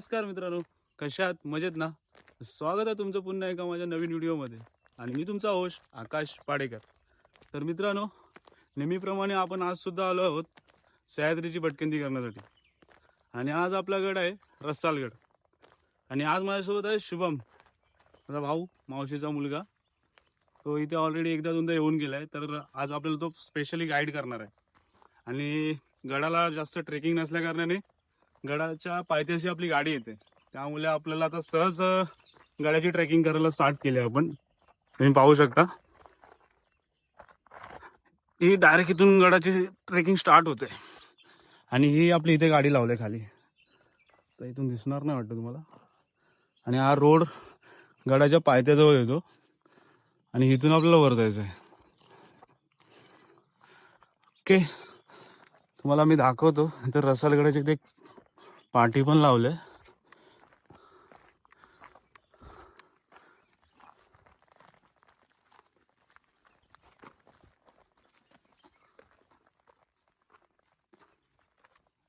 नमस्कार मित्रांनो, कशा आहात? मजेत ना? स्वागत आहे तुमचं पुन्हा एका माझ्या नवीन व्हिडिओमध्ये. आणि मी तुमचा होस्ट आकाश पाडेकर. तर मित्रांनो, नेहमीप्रमाणे आपण आज सुद्धा आलो आहोत सह्याद्रीची भटकंती करण्यासाठी. आणि आज आपला गड आहे रसालगड. आणि आज माझ्यासोबत आहे शुभम, माझा भाऊ, मावशीचा मुलगा. तो इथे ऑलरेडी एकदा दोनदा येऊन गेलाय, तर आज आपल्याला तो स्पेशली गाईड करणार आहे. आणि गडाला जास्त ट्रेकिंग नसल्या कारणाने गडाच्या पायथ्याशी आपली गाडी येते, त्यामुळे आपल्याला आता सहज गडाची ट्रेकिंग करायला स्टार्ट केली आपण. तुम्ही पाहू शकता ही डायरेक्ट इथून गडाची ट्रेकिंग स्टार्ट होते. आणि ही आपली इथे गाडी लावली खाली, तर इथून दिसणार नाही वाटतं तुम्हाला. आणि हा रोड गडाच्या पायथ्याजवळ येतो आणि इथून आपल्याला वर जायचं आहे. ओके, तुम्हाला मी दाखवतो. इथे रसालगडाची इथे पाठी पण लावले.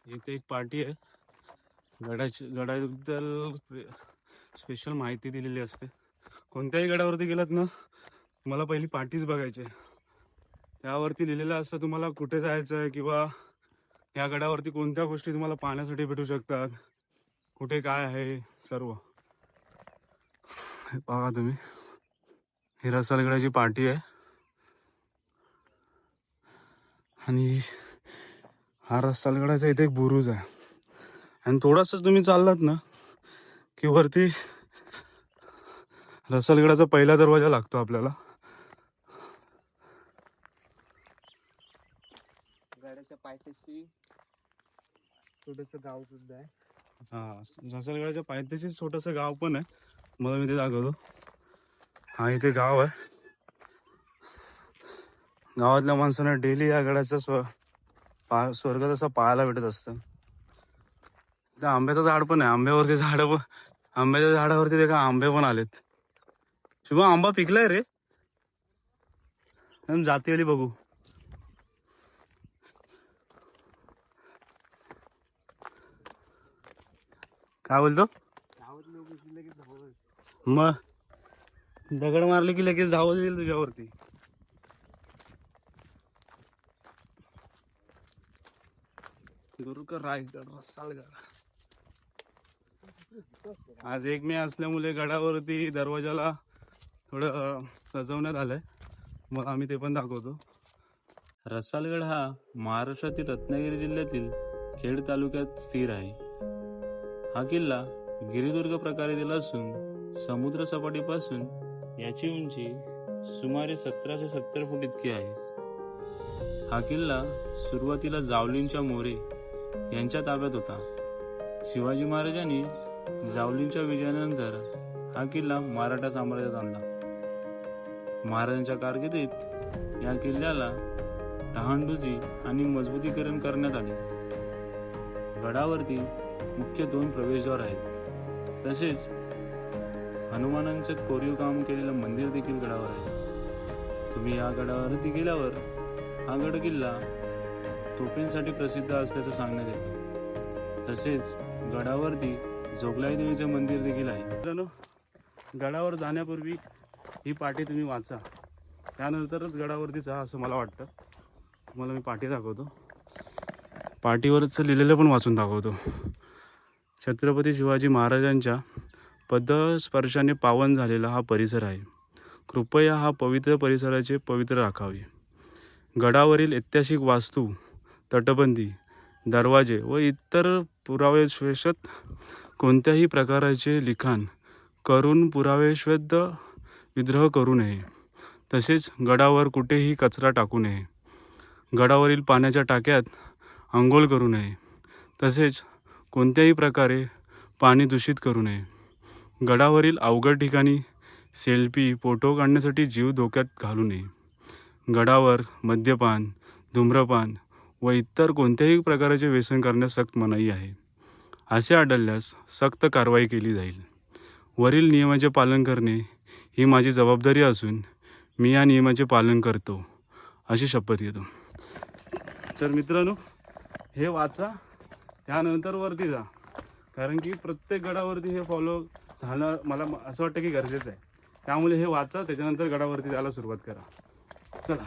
इथे एक पार्टी आहे. गडाबद्दल स्पेशल माहिती दिलेली असते. कोणत्याही गडावरती गेलात ना, तुम्हाला पहिली पार्टीच बघायची. त्यावरती लिहिलेलं असतं तुम्हाला कुठे जायचं आहे, किंवा या गडावरती कोणत्या गोष्टी तुम्हाला पाहण्यासाठी भेटू शकतात, कुठे काय आहे सर्व. हे बघा तुम्ही, ही रसालगडाची पार्टी आहे. आणि हा रसालगडाचा इथे एक बुरुज आहे. आणि थोडंसं तुम्ही चाललात ना की वरती रसालगडाचा पहिला दरवाजा लागतो आपल्याला. गडाच्या पायथ्याशी छोटस गाव सुद्धा आहे. हा, रसालगडाच्या पायथ्याशीच छोटंसं गाव पण आहे. मला मी ते दाखवतो. हा, इथे गाव आहे. गावातल्या माणसांना डेली या गडाचा स्वर्ग जसा पाहायला भेटत असतं. इथं आंब्याचं झाड पण आहे. आंब्याच्या झाडावरती ते का आंबे पण आलेत. शुभम, आंबा पिकलाय रे. जाते वेळी बघू. काय बोलतो? गावात लोक लगेच धावत. मग दगड मारले की लगेच धावत येईल तुझ्यावरती. गुरुकर रायगड रसालगड. आज 1 मे असल्यामुळे गडावरती दरवाजाला थोडं सजवण्यात आलंय. मग आम्ही ते पण दाखवतो. रसालगड हा महाराष्ट्रातील रत्नागिरी जिल्ह्यातील खेड तालुक्यात स्थिर आहे. हा किल्ला गिरिदुर्ग प्रकारातील असून समुद्र सपाटीपासून याची उंची सुमारे 1770 फूट इतकी आहे. हा किल्ला सुरुवातीला जावलींच्या मोरे यांच्या ताब्यात होता. शिवाजी महाराजांनी जावलींच्या विजयानंतर हा किल्ला मराठा साम्राज्यात आणला. महाराजांच्या कारकिर्दीत या किल्ल्याला डहाणडुजी आणि मजबूतीकरण करण्यात आले. गडावरती मुख्य 2 प्रवेशद्वार आहेत. तसेच हनुमानांचं कोरीव काम केलेलं मंदिर देखील गडावर आहे. तुम्ही या गडावरती गेल्यावर हा गड किल्ला तोफेंसाठी प्रसिद्ध असल्याचं सांगण्यात येतं. तसेच गडावरती जोगलाई देवीचं मंदिर देखील आहे. मित्रांनो, गडावर जाण्यापूर्वी ही पाटी तुम्ही वाचा, त्यानंतरच गडावरती जा असं मला वाटतं. तुम्हाला मी पाटी दाखवतो. पाटीवरच लिहिलेलं पण वाचून दाखवतो. छत्रपती शिवाजी महाराजांच्या पदस्पर्शाने पावन झालेला हा परिसर आहे. कृपया हा पवित्र परिसराचे पवित्र राखावे. गडावरील ऐतिहासिक वास्तू, तटबंदी, दरवाजे व इतर पुरावेशवेत कोणत्याही प्रकारचे लिखाण करून पुरावेशवेत विद्रोह करू नये. तसेच गडावर कुठेही कचरा टाकू नये. गडावरील पाण्याच्या टाक्यात आंघोळ करू नये. तसेच कोणत्याही प्रकारे पाणी दूषित करू नये. गडावरील अवघड ठिकाणी सेल्फी, फोटो काढण्यासाठी जीव धोक्यात घालू नये. गडावर मद्यपान, धूम्रपान व इतर कोणत्याही प्रकारचे व्यसन करण्यास सक्त मनाई आहे. असे आढळल्यास सक्त कारवाई केली जाईल. वरील नियमाचे पालन करणे ही माझी जबाबदारी असून मी या नियमाचे पालन करतो अशी शपथ घेतो. तर मित्रांनो, हे वाचा, त्यानंतर वरती जा. कारण की प्रत्येक गडावरती हे फॉलो झालं मला असं वाटतं की गरजेचं आहे. त्यामुळे हे वाचा, त्याच्यानंतर गडावरती जायला सुरुवात करा. चला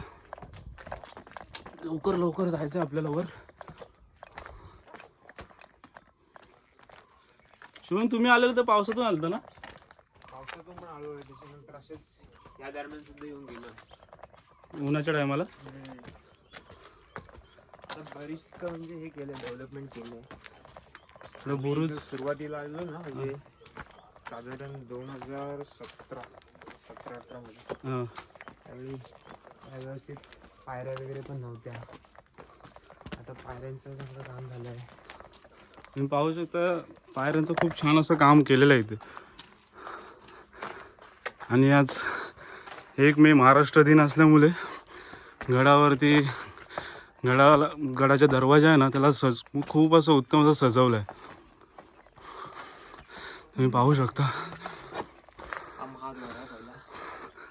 लवकर लवकर जायचं आपल्याला वर. शिवम तुम्ही आलेलं तर पावसातून आलतं ना? पावसातून पण आलो आहे, त्याच्यानंतर असेच या दरम्यान सुद्धा येऊन गेलो. उन्हाच्या टायमाला. आता बरीचसं म्हणजे हे केलं, डेव्हलपमेंट केलं. थोडं बुरुज सुरुवातीला आलो ना, म्हणजे साधारण 2017-18 मध्ये हां त्यावेळी काय व्यवस्थित पायऱ्या वगैरे पण नव्हत्या. आता पायऱ्यांचं चांगलं काम झालं आहे. तुम्ही पाहू शकता पायऱ्यांचं खूप छान असं काम केलेलं आहे इथे. आणि आज 1 मे महाराष्ट्र दिन असल्यामुळे गडावरती गडाचा दरवाजा आहे ना, त्याला खूप असं उत्तम असं सजवलं आहे. तुम्ही पाहू शकता हा महाद्वार आहे पहिला.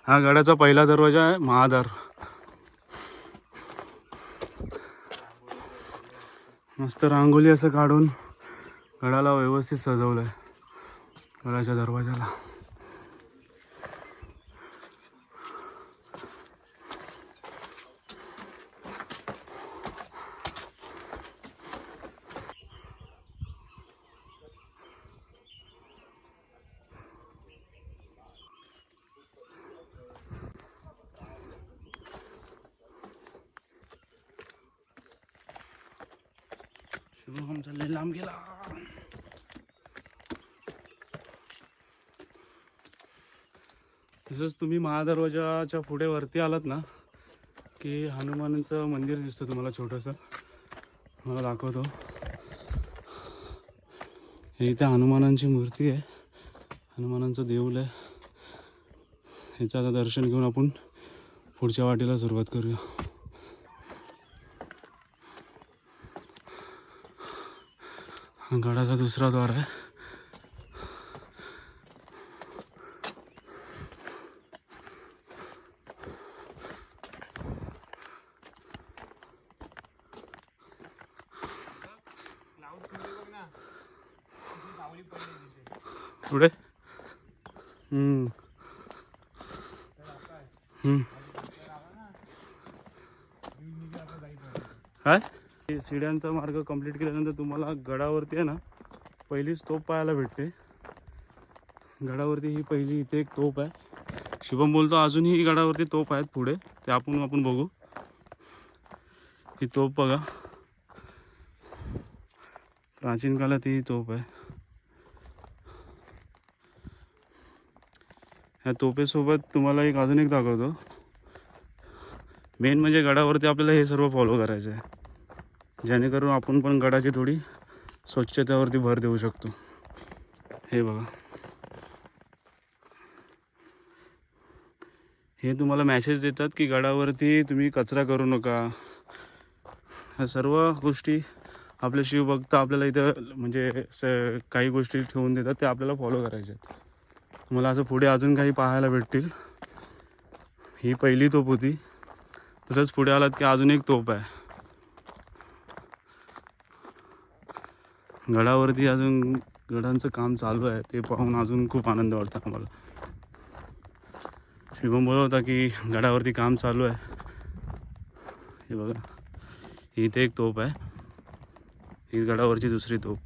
हा गडाचा पहिला दरवाजा आहे, महाद्वार. मस्त रांगोली असं काढून गडाला व्यवस्थित सजवलं आहे, गडाच्या दरवाजाला. शुभम चालले लांब गेला. तसंच तुम्ही महादरवाजाच्या पुढे वरती आलात ना की हनुमानाचं मंदिर दिसतं तुम्हाला छोटंसं. मला दाखवतो. हे इथे हनुमानांची मूर्ती आहे, हनुमानांचं देऊळ आहे. ह्याचं आता दर्शन घेऊन आपण पुढच्या वाटेला सुरुवात करूया. हा गडाचा दुसरा द्वार आहे. पुढे काय शिड्यांचा मार्ग कंप्लीट केल्यानंतर तुम्हाला गडावरती आहे ना पहिलीच तोफ पाहायला भेटते. गडावरती ही पहिली इथे एक तोफ आहे. शुभम बोलतो अजूनही गडावरती तोफ आहेत पुढे, ते आपण बघू. ही तोफ बघा, प्राचीन काळात ही तोफ आहे. ह्या तोफेसोबत तुम्हाला अजून एक दाखवतो. मेन म्हणजे गडावरती आपल्याला हे सर्व फॉलो करायचं आहे, जेणेकरून आपण पण गडाची थोडी स्वच्छतेवरती भर देऊ शकतो. हे बघा, हे तुम्हाला मॅसेज देतात की गडावरती तुम्ही कचरा करू नका. ह्या सर्व गोष्टी आपले शिवभक्त आपल्याला इथं म्हणजे काही गोष्टी ठेवून देतात, ते आपल्याला फॉलो करायचे आहेत. तुम्हाला असं पुढे अजून काही पाहायला भेटतील. ही पहिली तोफ होती. तसंच पुढे आलात की अजून एक तोफ आहे. गडावरती अजून गडांचं काम चालू आहे, ते पाहून अजून खूप आनंद वाटतो आम्हाला. शिवम बोलत होता की गडावरती काम चालू आहे. हे बघा, इथे एक तोफ आहे, ही गडावरची दुसरी तोफ.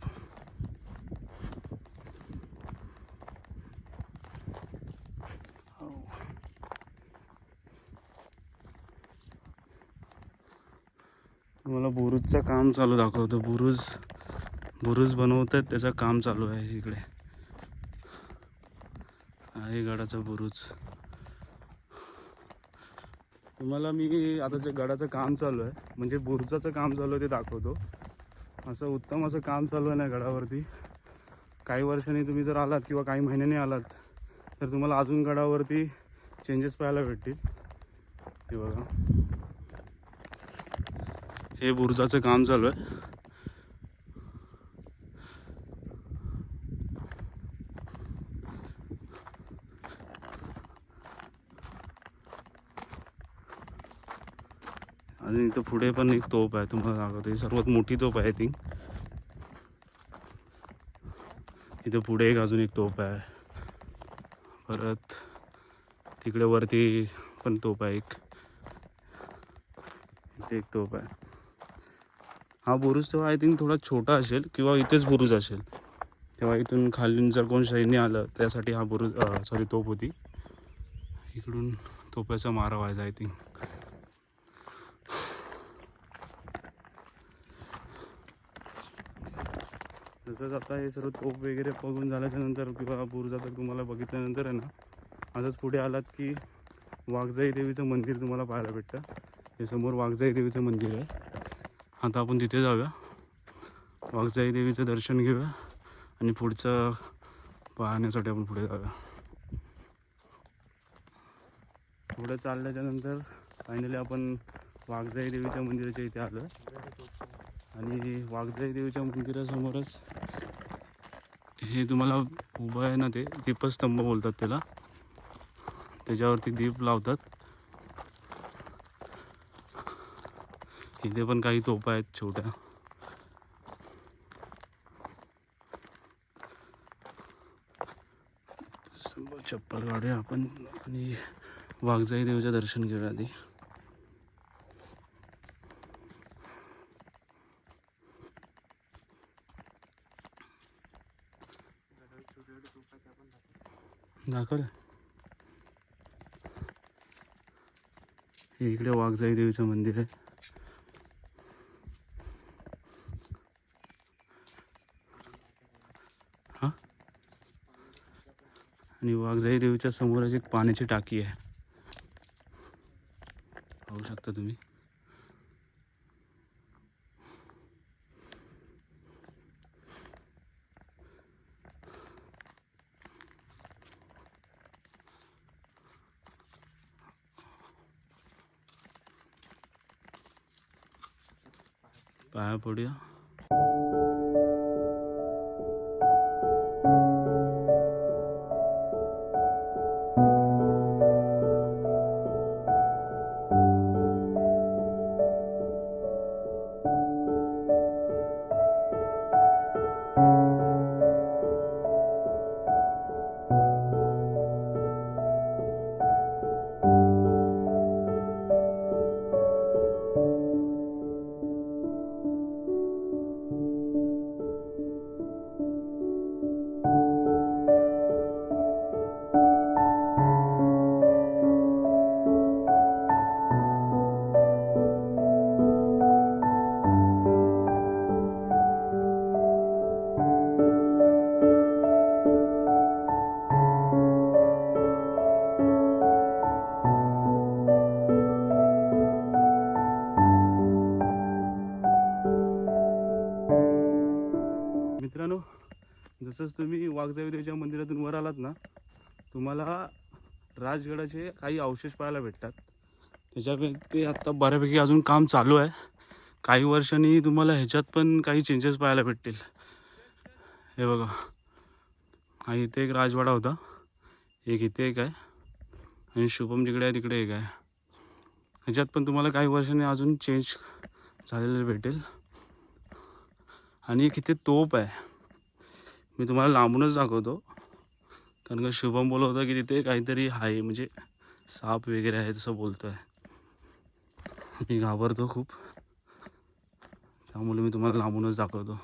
तुम्हाला बुरुजचं काम चालू दाखवतो. बुरुज बनवतात, त्याचं काम चालू आहे. इकडे आहे गडाचा बुरुज. तुम्हाला मी आता जे गडाचं काम चालू आहे म्हणजे बुरुजाचं काम चालू आहे ते दाखवतो. असं उत्तम असं काम चालू आहे ना गडावरती. काही वर्षांनी तुम्ही जर आलात किंवा काही महिन्यांनी आलात तर तुम्हाला अजून गडावरती चेंजेस पाहायला भेटतील. हे बघा, हे बुरुजाचं काम चालू आहे. आणि इथं पुढे पण एक तोफ आहे, तुम्हाला दाखवतो. ही सर्वात मोठी तोफ आहे ती. इथं पुढे एक अजून एक तोफ आहे. परत तिकडे वरती पण तोफ आहे एक. इथे एक तोफ आहे. हा बुरुज तेव्हा आय थिंक थोडा छोटा असेल किंवा इथेच बुरुज असेल. तेव्हा इथून खालून जर कोण सैन्य आलं त्यासाठी हा बुरुज तोफ होती. इकडून तोफ्याचा मारा व्हायचा आय थिंक. तसंच आता हे सर्व तोफ वगैरे बघून झाल्याच्या नंतर किंवा बुरुजाचं तुम्हाला बघितल्यानंतर आहे ना, आजच पुढे आलात की वाघजाई देवीचं मंदिर तुम्हाला पाहायला भेटतं. हे समोर वाघजाई देवीचं मंदिर आहे. आता आपण तिथे जाऊया, वाघजाई देवीचं दर्शन घेऊया आणि पुढचं पाहण्यासाठी आपण पुढे जाऊया. पुढे चालल्याच्या नंतर फायनली आपण वाघजाई देवीच्या मंदिराच्या इथे आलो. आणि वाघजाई देवीच्या मंदिरासमोरच हे तुम्हाला उभं आहे ना, ते दीपस्तंभ बोलतात त्याला. त्याच्यावरती दीप लावतात. इथे पण काही तोफा आहेत छोट्या. चप्पल काढूया आपण आणि वाघजाई देवीचं दर्शन घेऊया आधी. दाखव. हे इकडे वाघजाई देवीचं मंदिर आहे. हां, आणि वाघजाई देवीच्या समोरच एक पाण्याची टाकी आहे, पाहू शकता तुम्ही. पाया पडूया. मित्रांनो, जसंच तुम्ही वाघजाई देवीच्या मंदिरातून वर आलात ना, तुम्हाला राजगडाचे काही अवशेष पाहायला भेटतात. त्याच्यापैकी आत्ता बऱ्यापैकी अजून काम चालू आहे. काही वर्षांनी तुम्हाला ह्याच्यात पण काही चेंजेस पाहायला भेटतील. हे बघा, हा इथे एक राजवाडा होता, एक इथे एक आहे आणि शुभम जिकडे आहे तिकडे एक आहे. ह्याच्यात पण तुम्हाला काही वर्षांनी अजून चेंज झालेलं भेटेल. आणि एक इथे तोप आहे, मी तुम्हाला लांबूनच दाखवतो कारण का शुभम बोलत होता की तिथे काहीतरी आहे, म्हणजे साप वगैरे आहे तसं बोलतोय. मी घाबरतो खूप, त्यामुळे मी तुम्हाला लांबूनच दाखवतो.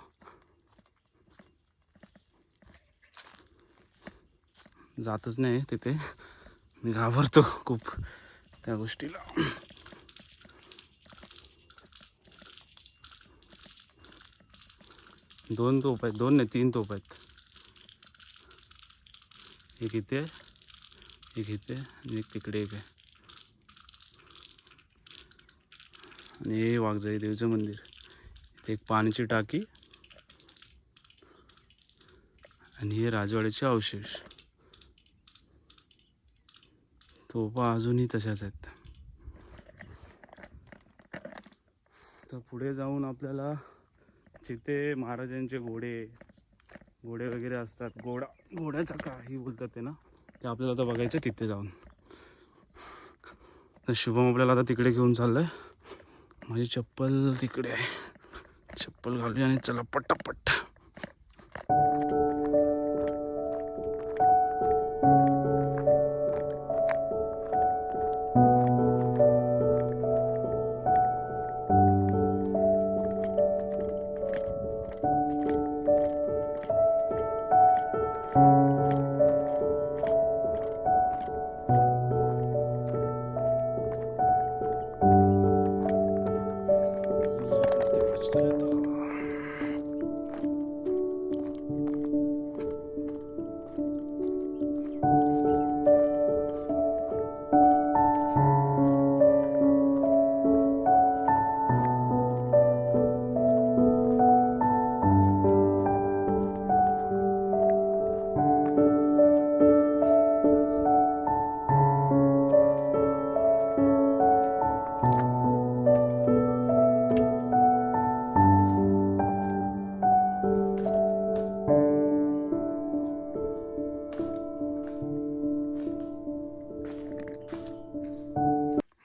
जातच नाही तिथे, मी घाबरतो खूप त्या गोष्टीला. दोन तोप आहेत, दोन नाही तीन तोप आहेत. एक इथे, एक इथे आणि एक तिकडे एक आहे. आणि हे वाघजाई देवीचं मंदिर. इथे एक पाण्याची टाकी आणि हे राजवाड्याचे अवशेष. तोफा अजूनही तशाच आहेत. तर पुढे जाऊन आपल्याला जिथे महाराजांचे घोडे वगैरे असतात, घोड्याचा काही बोलतात ते ना, ते आपल्याला आता बघायचं तिथे जाऊन. तर शुभम आपल्याला आता तिकडे घेऊन चाललाय. माझी चप्पल तिकडे आहे, चप्पल घालूया आणि चला पटापट.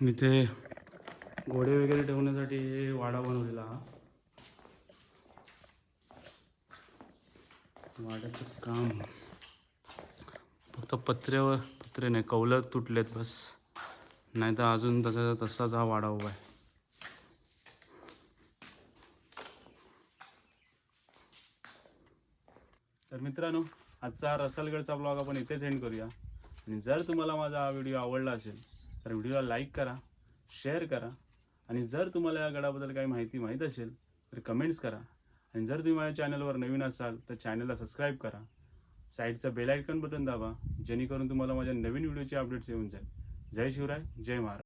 इथे घोडे वगैरे ठेवण्यासाठी हे वाडा बनवलेला हा. वाड्याचं काम फक्त पत्रे नाही, कौलं तुटलेत बस, नाही तर अजून तसाच हा वाडा उभा आहे. तर मित्रांनो, आजचा रसालगडचा ब्लॉग आपण इथेच एंड करूया. आणि जर तुम्हाला माझा हा व्हिडिओ आवडला असेल तर व्हिडिओला लाईक करा, शेअर करा, आणि जर तुम्हाला या गडाबद्दल काही माहीत असेल तर कमेंट्स करा. आणि जर तुम्ही माझ्या चॅनलवर नवीन असाल तर चॅनलला सबस्क्राईब करा, साईडचं बेल आयकॉन बटन दाबा, जेणेकरून तुम्हाला माझ्या नवीन व्हिडिओचे अपडेट्स येऊन जाईल. जय शिवराय, जय महाराज.